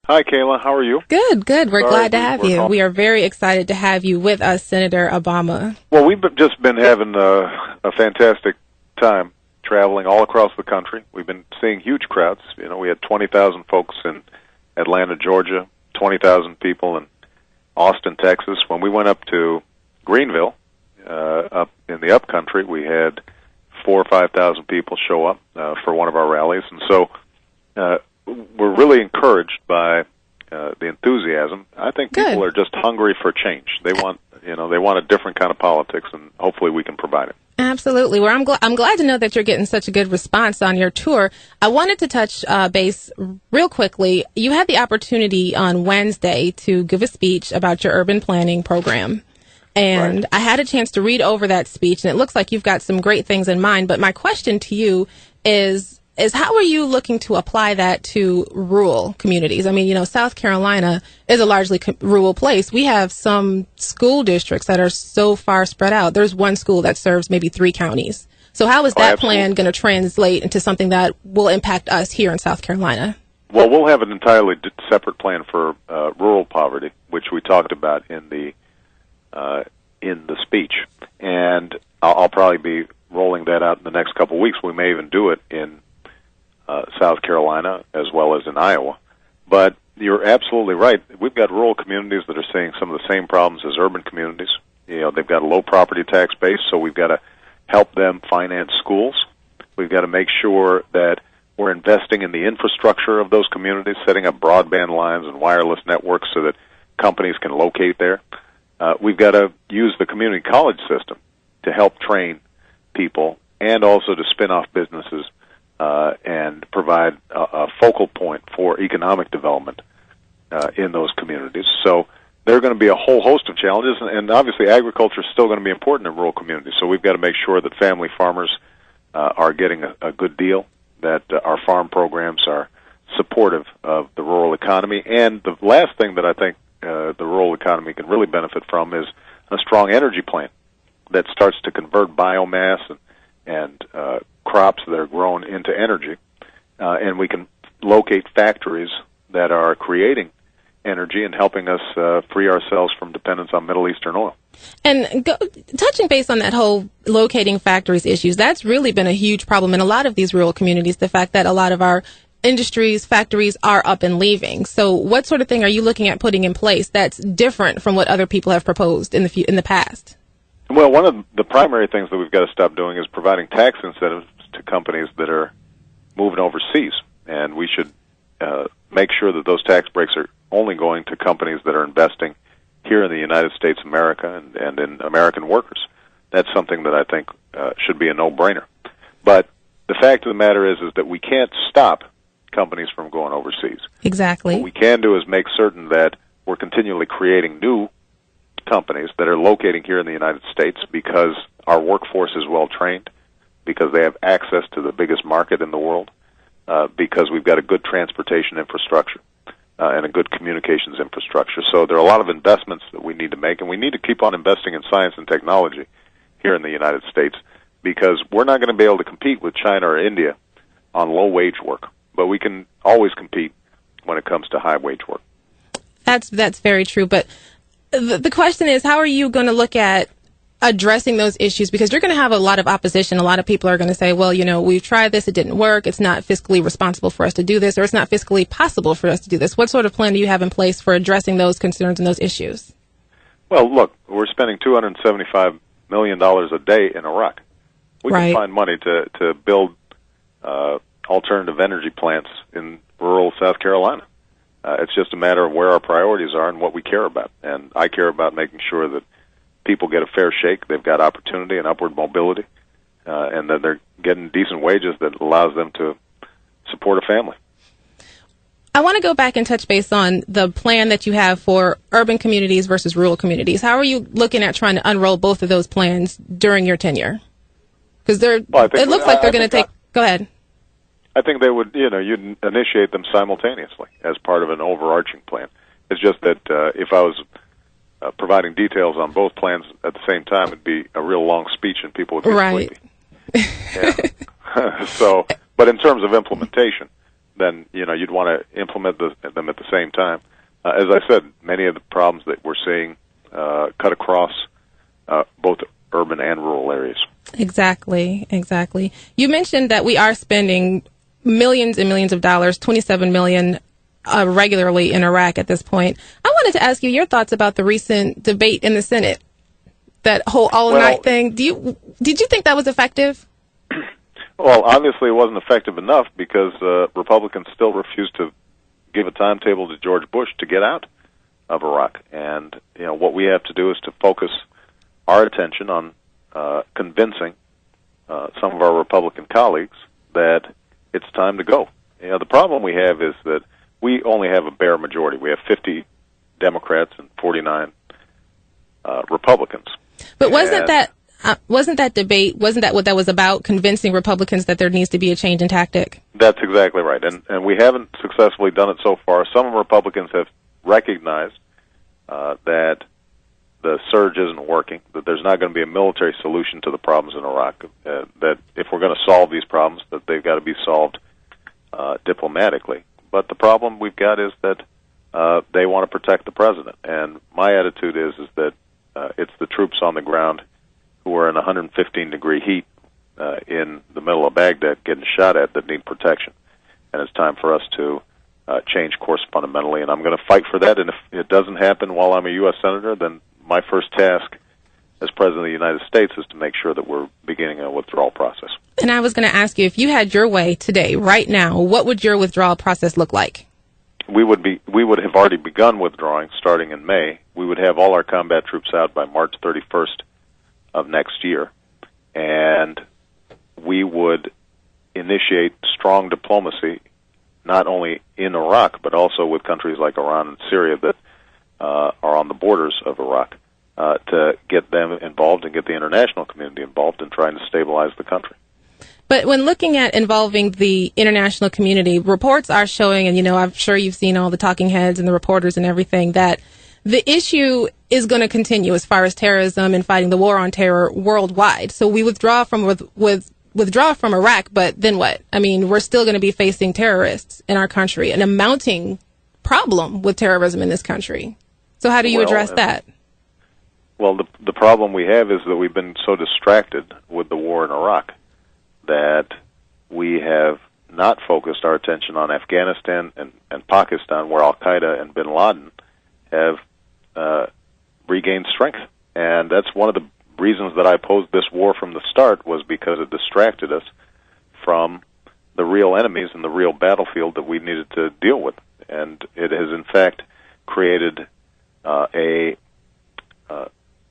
Hi, Kaela. How are you? Good, good. We're glad to have you. calling. We are very excited to have you with us, Senator Obama. Well, we've just been having a fantastic time traveling all across the country. We've been seeing huge crowds. You know, we had 20,000 folks in Atlanta, Georgia, 20,000 people in Austin, Texas. When we went up to Greenville, up in the upcountry, we had 4,000 or 5,000 people show up for one of our rallies, and so we're really encouraged by the enthusiasm. I think people are just hungry for change. They want, they want a different kind of politics, and hopefully we can provide it. Absolutely. Well, I'm glad to know that you're getting such a good response on your tour. I wanted to touch base real quickly. You had the opportunity on Wednesday to give a speech about your urban planning program. And Right. I had a chance to read over that speech, and it looks like you've got some great things in mind. But my question to you is how are you looking to apply that to rural communities? I mean, South Carolina is a largely rural place. We have some school districts that are so far spread out. There's one school that serves maybe 3 counties. So how is that plan going to translate into something that will impact us here in South Carolina? Well, we'll have an entirely separate plan for rural poverty, which we talked about in the speech, and I'll probably be rolling that out in the next couple of weeks. We may even do it in South Carolina as well as in Iowa. But you're absolutely right. We've got rural communities that are seeing some of the same problems as urban communities. They've got a low property tax base, so we've got to help them finance schools. We've got to make sure that we're investing in the infrastructure of those communities, setting up broadband lines and wireless networks so that companies can locate there. We've got to use the community college system to help train people and also to spin off businesses and provide a focal point for economic development in those communities. So there are going to be a whole host of challenges, and obviously agriculture is still going to be important in rural communities. So we've got to make sure that family farmers are getting a good deal, that our farm programs are supportive of the rural economy. And the last thing that I think the rural economy can really benefit from is a strong energy plan that starts to convert biomass and crops that are grown into energy, and we can locate factories that are creating energy and helping us free ourselves from dependence on Middle Eastern oil. And touching base on that whole locating factories issues, that's really been a huge problem in a lot of these rural communities, the fact that a lot of our industries, factories are up and leaving. So what sort of thing are you looking at putting in place that's different from what other people have proposed in the past? Well, one of the primary things that we've got to stop doing is providing tax incentives to companies that are moving overseas, and we should make sure that those tax breaks are only going to companies that are investing here in the United States of America and in American workers. That's something that I think should be a no-brainer. But the fact of the matter is that we can't stop companies from going overseas. Exactly. What we can do is make certain that we're continually creating new companies that are locating here in the United States because our workforce is well trained, because they have access to the biggest market in the world, because we've got a good transportation infrastructure and a good communications infrastructure. So there are a lot of investments that we need to make, and we need to keep on investing in science and technology here in the United States, because we're not going to be able to compete with China or India on low-wage work, but we can always compete when it comes to high-wage work. That's very true, but the question is, how are you going to look at addressing those issues? Because you're going to have a lot of opposition. A lot of people are going to say, well, we've tried this, it didn't work, it's not fiscally responsible for us to do this, or it's not fiscally possible for us to do this. What sort of plan do you have in place for addressing those concerns and those issues? Well, look, we're spending $275 million a day in Iraq. We can find money to build alternative energy plants in rural South Carolina. It's just a matter of where our priorities are and what we care about. And I care about making sure that people get a fair shake, they've got opportunity and upward mobility, and that they're getting decent wages that allows them to support a family. I want to go back and touch base on the plan that you have for urban communities versus rural communities. How are you looking at trying to unroll both of those plans during your tenure? Because it looks like they're going to take... Go ahead. I think they would, you'd initiate them simultaneously as part of an overarching plan. It's just that if I was providing details on both plans at the same time, it'd be a real long speech and people would be sleepy. Yeah. But in terms of implementation, then you'd want to implement them at the same time. As I said, many of the problems that we're seeing cut across both urban and rural areas. Exactly. You mentioned that we are spending millions and millions of dollars, $27 million regularly in Iraq at this point. I wanted to ask you your thoughts about the recent debate in the Senate, that whole all-night thing. Did you think that was effective? Well, obviously it wasn't effective enough because Republicans still refused to give a timetable to George Bush to get out of Iraq. And what we have to do is to focus our attention on convincing some of our Republican colleagues that it's time to go. The problem we have is that we only have a bare majority. We have 50 Democrats and 49 Republicans. But wasn't that debate, wasn't that what that was about, convincing Republicans that there needs to be a change in tactic? That's exactly right. And we haven't successfully done it so far. Some Republicans have recognized that the surge isn't working, that there's not going to be a military solution to the problems in Iraq, that if we're going to solve these problems, that they've got to be solved diplomatically. But the problem we've got is that they want to protect the president. And my attitude is that it's the troops on the ground who are in 115-degree heat in the middle of Baghdad getting shot at that need protection. And it's time for us to change course fundamentally, and I'm going to fight for that. And if it doesn't happen while I'm a U.S. Senator, then my first task as President of the United States is to make sure that we're beginning a withdrawal process. And I was going to ask you, if you had your way today, right now, what would your withdrawal process look like? We would have already begun withdrawing starting in May. We would have all our combat troops out by March 31st of next year, and we would initiate strong diplomacy not only in Iraq but also with countries like Iran and Syria that are on the borders of Iraq to get them involved and get the international community involved in trying to stabilize the country. But when looking at involving the international community, reports are showing, and I'm sure you've seen all the talking heads and the reporters and everything, that the issue is going to continue as far as terrorism and fighting the war on terror worldwide. So we withdraw from Iraq, but then what? I mean, we're still going to be facing terrorists in our country, an amounting problem with terrorism in this country. So how do you address that? Well, the problem we have is that we've been so distracted with the war in Iraq that we have not focused our attention on Afghanistan and Pakistan, where Al-Qaeda and bin Laden have regained strength. And that's one of the reasons that I opposed this war from the start, was because it distracted us from the real enemies and the real battlefield that we needed to deal with. And it has, in fact, created a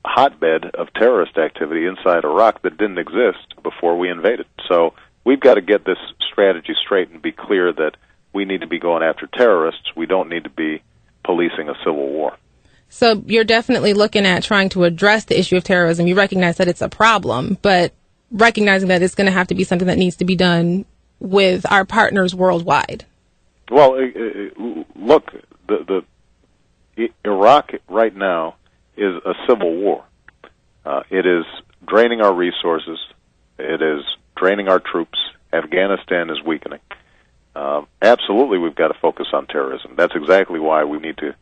hotbed of terrorist activity inside Iraq that didn't exist before we invaded. So we've got to get this strategy straight and be clear that we need to be going after terrorists. We don't need to be policing a civil war. So you're definitely looking at trying to address the issue of terrorism. You recognize that it's a problem, but recognizing that it's going to have to be something that needs to be done with our partners worldwide. Well, look, Iraq right now is a civil war. It is draining our resources. It is draining our troops. Afghanistan is weakening. Absolutely, we've got to focus on terrorism. That's exactly why we need to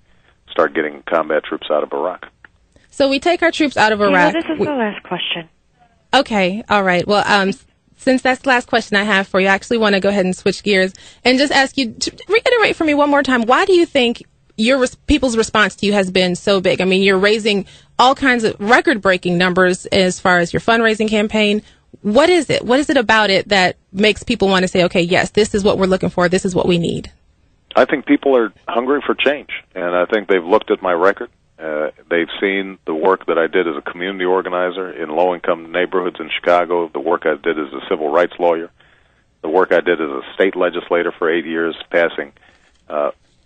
start getting combat troops out of Iraq. So we take our troops out of Iraq. This is the last question. Okay, all right. Well, since that's the last question I have for you, I actually want to go ahead and switch gears and just ask you to reiterate for me one more time, why do you think people's response to you has been so big? I mean, you're raising all kinds of record-breaking numbers as far as your fundraising campaign. What is it? What is it about it that makes people want to say, okay, yes, this is what we're looking for, this is what we need? I think people are hungry for change, and I think they've looked at my record. They've seen the work that I did as a community organizer in low-income neighborhoods in Chicago, the work I did as a civil rights lawyer, the work I did as a state legislator for 8 years, passing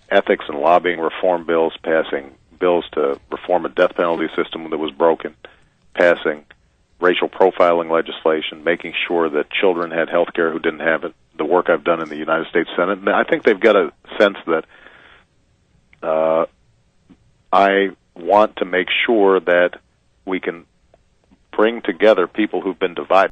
ethics and lobbying reform bills, passing bills to reform a death penalty system that was broken, passing racial profiling legislation, making sure that children had health care who didn't have it, the work I've done in the United States Senate. And I think they've got a sense that I want to make sure that we can bring together people who've been divided.